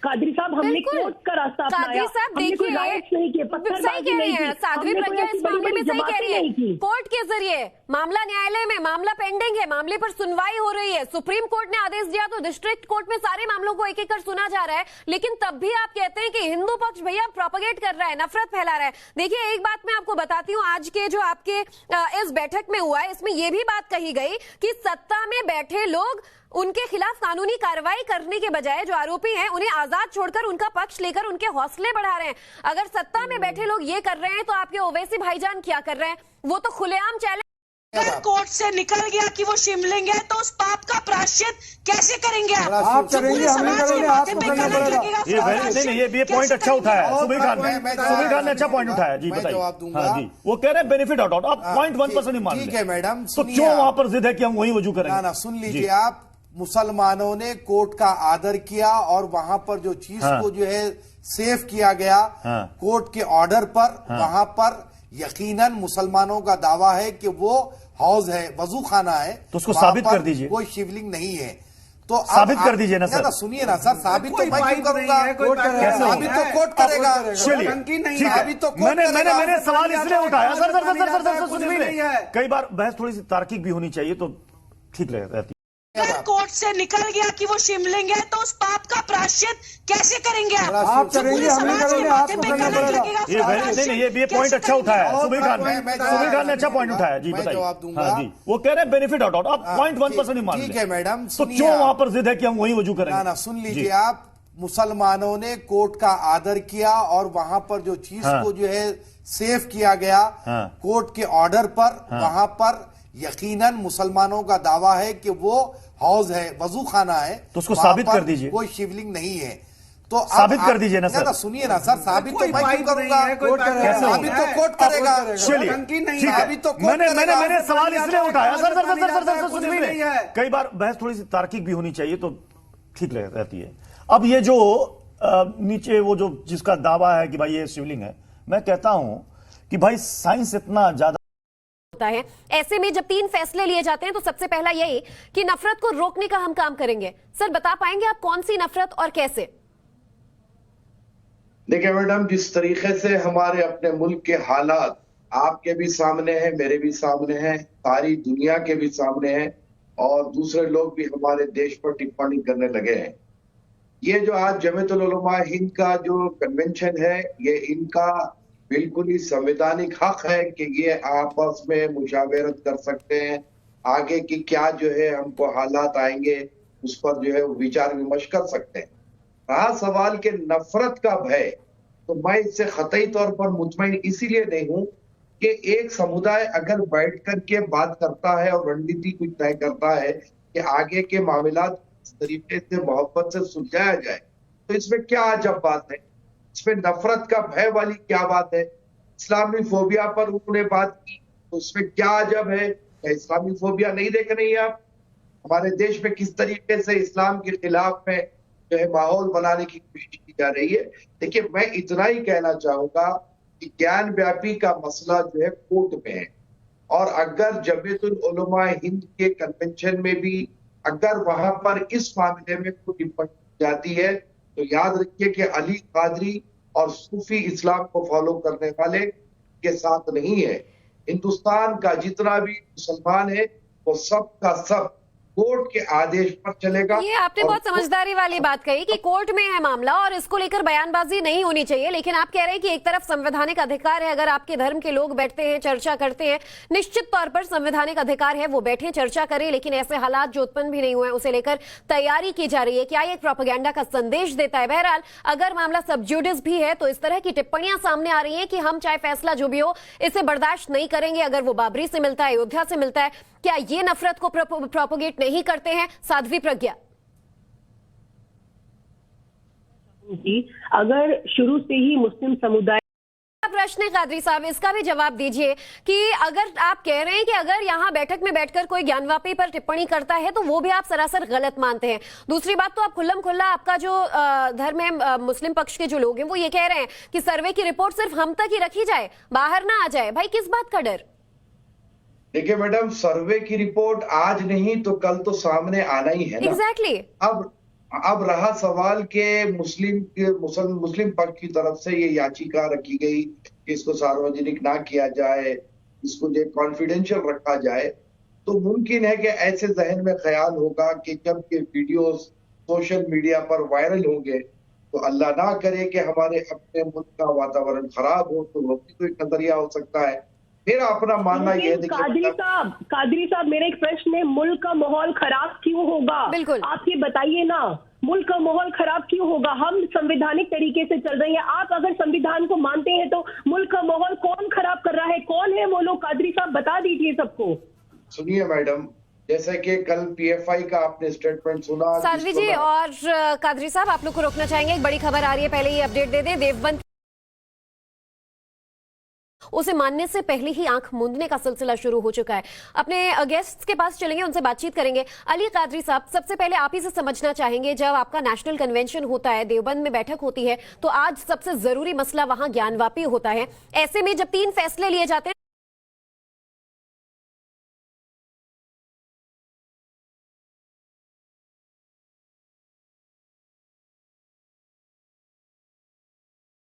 कादरी साहब हमने कोर्ट का रास्ता अपनाया, हमने कोई राइट्स नहीं किए, पत्थरबाजी नहीं की, साध्वी प्रज्ञा इस मामले में सही कह रही है। कोर्ट के जरिए मामला न्यायालय में, मामला पेंडिंग है, मामले पर सुनवाई हो रही है। सुप्रीम कोर्ट ने आदेश दिया तो डिस्ट्रिक्ट कोर्ट में सारे मामलों को एक एक कर सुना जा रहा है, लेकिन तब भी आप कहते हैं कि हिंदू पक्ष भैया प्रोपेगेट कर रहा है, नफरत फैला रहा है। देखिए, एक बात मैं आपको बताती हूँ, आज के जो आपके इस बैठक में हुआ है, इसमें यह भी बात कही गई कि सत्ता में बैठे लोग उनके खिलाफ कानूनी कार्रवाई करने के बजाय जो आरोपी हैं उन्हें आजाद छोड़कर उनका पक्ष लेकर उनके हौसले बढ़ा रहे हैं। अगर सत्ता में बैठे लोग ये कर रहे हैं तो आपके ओवैसी भाईजान क्या कर रहे हैं? वो तो खुलेआम चैलेंज। अगर कोर्ट से निकल गया कि वो शिवलिंग है तो उस पाप का प्रायश्चित कैसे करेंगे आप? आप करेंगे, हम नहीं करेंगे, आपको करना पड़ेगा। ये पॉइंट अच्छा उठाया है सुबीर खान ने अच्छा पॉइंट उठाया जी, बताइए। हाँ जी, वो कह रहे हैं बेनिफिट ऑफ डाउट, आप 0.1% ही मान ठीक है मैडम, तो क्यों वहां पर जिद है कि हम वही वजू करेंगे? ना सुन लीजिए आप, मुसलमानों ने कोर्ट का आदर किया और वहां पर जो चीज को जो है सेव किया गया कोर्ट के ऑर्डर पर, वहां पर यकीनन मुसलमानों का दावा है कि वो हौज है, वजू खाना है, तो उसको साबित कर दीजिए। कोई शिवलिंग नहीं है तो साबित कर दीजिए ना सर। सुनिए ना सर, साबित तो मैं क्यों करूंगा? साबित तो कोर्ट करेगा। चलिए ठीक है, मैंने सवाल इसलिए उठाया सर, सुनिए, कई बार बहस थोड़ी सी तार्किक भी होनी चाहिए तो ठीक रहती है। अगर कोर्ट से निकल गया कि वो शिवलिंग है तो उस पाप का प्रायश्चित कैसे करेंगे आप? आप करेंगे, हम नहीं करेंगे, आपको करना पड़ेगा। ये पॉइंट अच्छा उठाया है सुबीर खान ने अच्छा पॉइंट उठाया जी, बताइए। हाँ जी, वो कह रहे हैं बेनिफिट ऑफ डाउट, आप 0.1% ही मान। ठीक है मैडम, तो क्यों वहां पर जिद है कि हम वही वजू करेंगे? ना सुन लीजिए आप, मुसलमानों ने कोर्ट का आदर किया और वहां पर जो चीज को जो है सेव किया गया कोर्ट के ऑर्डर पर, वहां पर यकीनन मुसलमानों का दावा है कि वो हौज है, वजू खाना है, तो उसको साबित कर दीजिए। कोई शिवलिंग नहीं है तो साबित कर दीजिए ना सर। सुनिए ना सर, साबित तो मैं क्यों करूंगा? साबित तो कोर्ट करेगा। चलिए ठीक है, मैंने सवाल इसलिए उठाया सर, सुनिए, कई बार बहस थोड़ी सी तार्किक भी होनी चाहिए तो ठीक रहती है। अब ये जो नीचे वो जो जिसका दावा है कि भाई ये शिवलिंग है, मैं कहता हूं कि भाई साइंस इतना ज्यादा है, ऐसे में जब 3 फैसले लिए जाते हैं तो सबसे पहला यही कि नफरत को रोकने का हम काम करेंगे। सर, बता पाएंगे आप कौन सी नफरत और कैसे? देखिए मैडम, जिस तरीके से हमारे अपने मुल्क के हालात आपके भी सामने हैं, मेरे भी सामने हैं, सारी दुनिया के भी सामने हैं और दूसरे लोग भी हमारे देश पर टिप्पणी करने लगे हैं। ये जो आज जमीयतुल उलमा हिंद का जो कन्वेंशन है, ये इनका बिल्कुल ही संवैधानिक हक है कि ये आपस में मुशावरत कर सकते हैं, आगे की क्या जो है हमको हालात आएंगे उस पर जो है विचार विमर्श कर सकते हैं। रहा सवाल के नफरत का भय, तो मैं इससे कतई तौर पर मुतमईन इसीलिए नहीं हूं कि एक समुदाय अगर बैठ करके बात करता है और रणनीति कुछ तय करता है कि आगे के मामलात इस तरीके से मोहब्बत से सुलझाया जाए, तो इसमें क्या अजब बात है? इसमें नफरत का भय वाली क्या बात है? इस्लामी फोबिया पर उन्होंने बात की तो उसमें क्या अजब है? क्या इस्लामी फोबिया नहीं देख रही आप? हमारे देश में किस तरीके से इस्लाम के खिलाफ में जो है माहौल बनाने की कोशिश की जा रही है। देखिए, मैं इतना ही कहना चाहूंगा कि ज्ञान व्यापी का मसला जो है कोर्ट में है और अगर जमीयतुल उलमा हिंद के कन्वेंशन में भी अगर वहां पर इस मामले में कोई टिप्पणी जाती है तो याद रखिए कि अली कादरी और सूफी इस्लाम को फॉलो करने वाले के साथ नहीं है। हिंदुस्तान का जितना भी मुसलमान है वो सब का सब कोर्ट के आदेश पर चलेगा। ये आपने बहुत समझदारी वाली बात कही कि कोर्ट में है मामला और इसको लेकर बयानबाजी नहीं होनी चाहिए, लेकिन आप कह रहे हैं कि एक तरफ संवैधानिक अधिकार है, अगर आपके धर्म के लोग बैठते हैं चर्चा करते हैं, निश्चित तौर पर संवैधानिक अधिकार है वो बैठे चर्चा करें, लेकिन ऐसे हालात जो उत्पन्न भी नहीं हुए उसे लेकर तैयारी की जा रही है, क्या ये एक प्रोपेगेंडा का संदेश देता है? बहरहाल अगर मामला सब जुडिस भी है तो इस तरह की टिप्पणियां सामने आ रही है कि हम चाहे फैसला जो भी हो इसे बर्दाश्त नहीं करेंगे, अगर वो बाबरी से मिलता है, अयोध्या से मिलता है, क्या ये नफरत को प्रोपोगेट नहीं करते हैं? साध्वी प्रज्ञा, अगर शुरू से ही मुस्लिम समुदाय प्रश्न है कादरी साहब, इसका भी जवाब दीजिए कि अगर आप कह रहे हैं कि अगर यहां बैठक में बैठकर कोई ज्ञानवापी पर टिप्पणी करता है तो वो भी आप सरासर गलत मानते हैं। दूसरी बात तो आप खुल्लम खुल्ला आपका जो धर्म है, मुस्लिम पक्ष के जो लोग हैं वो ये कह रहे हैं कि सर्वे की रिपोर्ट सिर्फ हम तक ही रखी जाए, बाहर ना आ जाए। भाई किस बात का डर? देखिए मैडम, सर्वे की रिपोर्ट आज नहीं तो कल तो सामने आना ही है ना। एग्जैक्टली। अब रहा सवाल के मुस्लिम पक्ष की तरफ से ये याचिका रखी गई कि इसको सार्वजनिक ना किया जाए, इसको जो कॉन्फिडेंशियल रखा जाए, तो मुमकिन है कि ऐसे जहन में ख्याल होगा कि जब ये वीडियोस सोशल मीडिया पर वायरल होंगे तो अल्लाह ना करे कि हमारे अपने मुल्क का वातावरण खराब हो, तो वो भी तो एक नजरिया हो सकता है। मेरा अपना मानना यह है। कादरी साहब मेरा एक प्रश्न है, मुल्क का माहौल खराब क्यों होगा? बिल्कुल आप ये बताइए ना, मुल्क का माहौल खराब क्यों होगा? हम संवैधानिक तरीके से चल रहे हैं, आप अगर संविधान को मानते हैं तो मुल्क का माहौल कौन खराब कर रहा है? कौन है वो लोग? कादरी साहब बता दीजिए सबको। सुनिए मैडम, जैसे कि कल पीएफआई का आपने स्टेटमेंट सुना। साध्वी जी और कादरी साहब, आप लोग को रोकना चाहेंगे, एक बड़ी खबर आ रही है, पहले ये अपडेट दे दें। देवबंद उसे मानने से पहले ही आंख मूंदने का सिलसिला शुरू हो चुका है। अपने गेस्ट्स के पास चलेंगे, उनसे बातचीत करेंगे। अली कादरी साहब, सबसे पहले आप ही से समझना चाहेंगे, जब आपका नेशनल कन्वेंशन होता है, देवबंद में बैठक होती है, तो आज सबसे जरूरी मसला वहां ज्ञानवापी होता है। ऐसे में जब 3 फैसले लिए जाते हैं